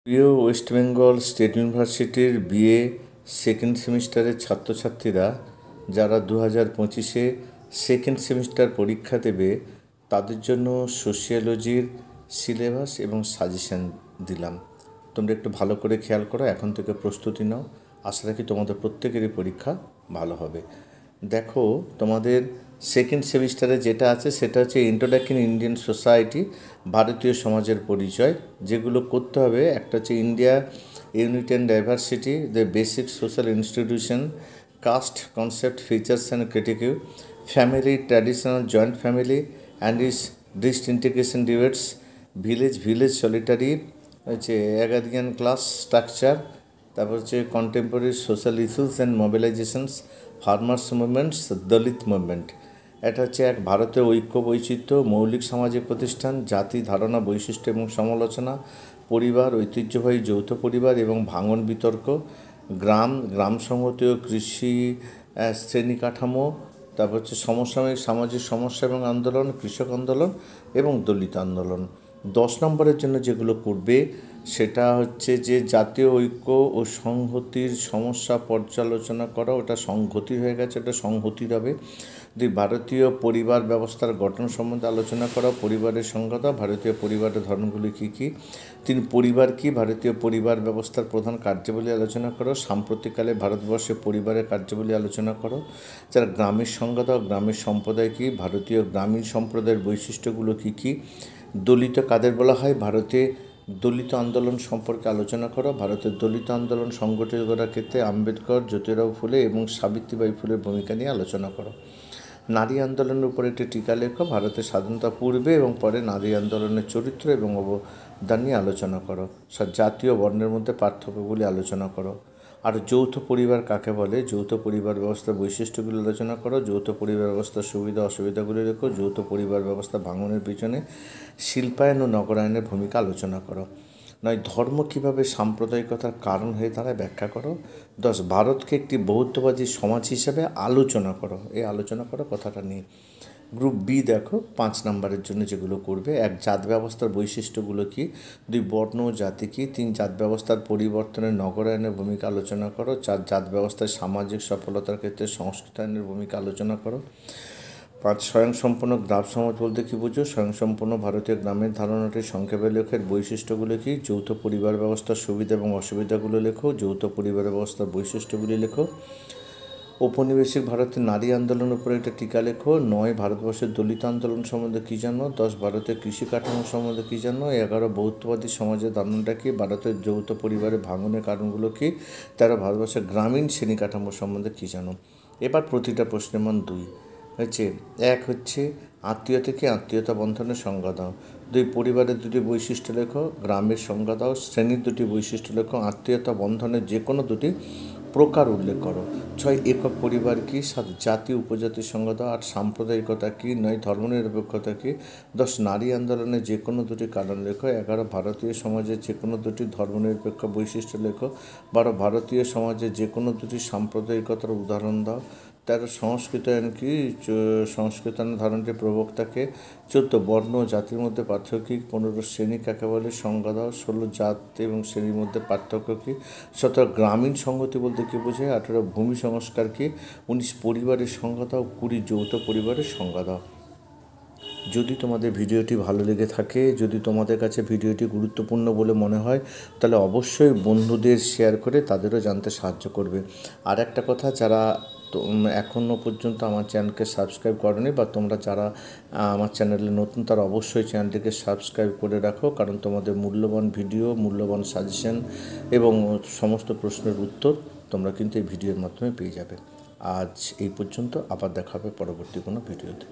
প্রিয় West Bengal state ইউনিভার্সিটির BA second সেমিস্টারের ছাত্রছাত্রীরা যারা 2025-এ সেকেন্ড সেমিস্টার পরীক্ষা দেবে তাদের জন্য সোশিওলজির সিলেবাস এবং সাজেশন দিলাম। তোমরা একটু ভালো করে খেয়াল করো, এখন থেকে প্রস্তুতি নাও। আশা রাখি তোমাদের প্রত্যেকেরই পরীক্ষা ভালো হবে। দেখো, তোমাদের সেকেন্ড সেমিস্টারে যেটা আছে সেটা হচ্ছে ইন্ট্রোডাকশন ইন্ডিয়ান সোসাইটি, ভারতীয় সমাজের পরিচয়। যেগুলো করতে হবে, একটা হচ্ছে India unity and diversity, the basic social institution, caste concept, features and critique, family, traditional joint family and its disintegration debates, village solitary, হচ্ছে অ্যাগ্রারিয়ান ক্লাস স্ট্রাকচার, তারপর হচ্ছে contemporary social issues and mobilisations, farmers movements, Dalit movement. এটা হচ্ছে এক ভারতের ঐক্য বৈচিত্র্য, মৌলিক সামাজিক প্রতিষ্ঠান, জাতি, ধারণা, বৈশিষ্ট্য এবং সমালোচনা, পরিবার, ঐতিহ্যবাহী যৌথ পরিবার এবং ভাঙন বিতর্ক, গ্রাম সংহতি ও কৃষি শ্রেণী কাঠামো, তারপর হচ্ছে সমসাময়িক সামাজিক সমস্যা এবং আন্দোলন, কৃষক আন্দোলন এবং দলিত আন্দোলন। 10 নম্বরের জন্য যেগুলো করবে সেটা হচ্ছে যে জাতীয় ঐক্য ও সংহতির সমস্যা পর্যালোচনা করা। ওটা সংহতি হয়ে গেছে, ওটা সংহতির হবে। ভারতীয় পরিবার ব্যবস্থার গঠন সম্বন্ধে আলোচনা করা, পরিবারের সংজ্ঞা, ভারতীয় পরিবারের ধরনগুলি কী কী। পরিবার কি, ভারতীয় পরিবার ব্যবস্থার প্রধান কার্যাবলী আলোচনা করো। সাম্প্রতিককালে ভারতবর্ষে পরিবারের কার্যাবলী আলোচনা করো। যারা গ্রামের সংজ্ঞা দাও, গ্রামের সম্প্রদায় কী, ভারতীয় গ্রামীণ সম্প্রদায়ের বৈশিষ্ট্যগুলো কী কী। দলিত কাদের বলা হয়, ভারতে দলিত আন্দোলন সম্পর্কে আলোচনা করো। ভারতের দলিত আন্দোলন সংগঠিত করার ক্ষেত্রে আম্বেদকর, জ্যোতিরাও ফুলে এবং সাবিত্রীবাই ফুলের ভূমিকা নিয়ে আলোচনা করো। নারী আন্দোলনের উপর একটি টিকা লেখো। ভারতের স্বাধীনতা পূর্বে এবং পরে নারী আন্দোলনের চরিত্র এবং অবদান নিয়ে আলোচনা করো। জাতীয় বর্ণের মধ্যে পার্থক্যগুলি আলোচনা করো। আর যৌথ পরিবার কাকে বলে, যৌথ পরিবার ব্যবস্থার বৈশিষ্ট্যগুলি আলোচনা করো। যৌথ পরিবার ব্যবস্থার সুবিধা অসুবিধাগুলি লেখো। যৌথ পরিবার ব্যবস্থা ভাঙনের পিছনে শিল্পায়ন ও নগরায়নের ভূমিকা আলোচনা করো। 9, ধর্ম কীভাবে সাম্প্রদায়িকতার কারণ হয়ে দাঁড়ায় ব্যাখ্যা করো। 10, ভারতকে একটি বহুত্ববাদী সমাজ হিসাবে আলোচনা করো। এই আলোচনা করো কথাটা নিয়ে। গ্রুপ বি দেখো, 5 নম্বরের জন্য যেগুলো করবে: 1, জাত ব্যবস্থার বৈশিষ্ট্যগুলো কী। 2, বর্ণ ও জাতি কী। 3, জাত ব্যবস্থার পরিবর্তনে নগরায়নের ভূমিকা আলোচনা করো। 4, জাত ব্যবস্থার সামাজিক সফলতার ক্ষেত্রে সংস্কৃতায়নের ভূমিকা আলোচনা করো। 5, স্বয়ংসম্পূর্ণ গ্রাম সমাজ বলতে কী বুঝো। স্বয়ংসম্পূর্ণ ভারতীয় গ্রামের ধারণাটি সংক্ষেপে লেখের বৈশিষ্ট্যগুলো কী। যৌথ পরিবার ব্যবস্থার সুবিধা এবং অসুবিধাগুলো লেখো। যৌথ পরিবার ব্যবস্থার বৈশিষ্ট্যগুলি লেখো। ঔপনিবেশিক ভারতের নারী আন্দোলনের উপরে একটা টিকা লেখো। 9, ভারতবর্ষের দলিত আন্দোলন সম্বন্ধে কী জানো। 10, ভারতের কৃষি কাঠামো সম্বন্ধে কী জানো। 11, বহুত্ববাদী সমাজের ধারণাটা কী। ভারতের যৌথ পরিবারের ভাঙনের কারণগুলো কী। 13, ভারতবর্ষের গ্রামীণ শ্রেণী কাঠামো সম্বন্ধে কী জানো। এবার প্রতিটা প্রশ্নের মান 2 হচ্ছে। 1 হচ্ছে আত্মীয়তা কি, আত্মীয়তা বন্ধনের সংজ্ঞা দাও। 2, পরিবারের 2টি বৈশিষ্ট্য লেখো। গ্রামের সংজ্ঞা দাও। শ্রেণীর 2টি বৈশিষ্ট্য লেখো। আত্মীয়তা বন্ধনের যে কোনো 2টি প্রকার উল্লেখ করো। 6, একক পরিবার কি। 7, জাতি উপজাতির সংজ্ঞা দাও। 8, সাম্প্রদায়িকতা কি। 9, ধর্মনিরপেক্ষতা কি। 10, নারী আন্দোলনের যে কোনো 2টি কারণ লেখো। 11, ভারতীয় সমাজের যে কোনো 2টি ধর্মনিরপেক্ষ বৈশিষ্ট্য লেখো। 12, ভারতীয় সমাজের যে কোনো 2টি সাম্প্রদায়িকতার উদাহরণ দাও। 13, সংস্কৃতায়ন কি, সংস্কৃতায়নের ধারণটির প্রবক্তাকে। 14, বর্ণ ও জাতির মধ্যে পার্থক্য কী। 15, শ্রেণী কাকে বলে সংজ্ঞা দাও। 16, জাত এবং শ্রেণীর মধ্যে পার্থক্য কী। 17, গ্রামীণ সংহতি বলতে কী বোঝায়। 18, ভূমি সংস্কার কী। 19, পরিবারের সংজ্ঞা দাও। 20, যৌথ পরিবারের সংজ্ঞা দাও। যদি তোমাদের ভিডিওটি ভালো লেগে থাকে, যদি তোমাদের কাছে ভিডিওটি গুরুত্বপূর্ণ বলে মনে হয়, তাহলে অবশ্যই বন্ধুদের শেয়ার করে তাদেরও জানতে সাহায্য করবে। আর একটা কথা, যারা এখনও পর্যন্ত আমার চ্যানেলকে সাবস্ক্রাইব করনি বা তোমরা যারা আমার চ্যানেলে নতুন, তারা অবশ্যই চ্যানেলটিকে সাবস্ক্রাইব করে রাখো, কারণ তোমাদের মূল্যবান ভিডিও, মূল্যবান সাজেশন এবং সমস্ত প্রশ্নের উত্তর তোমরা কিন্তু এই ভিডিওর মাধ্যমে পেয়ে যাবে। আজ এই পর্যন্ত, আবার দেখা হবে পরবর্তী কোনো ভিডিওতে।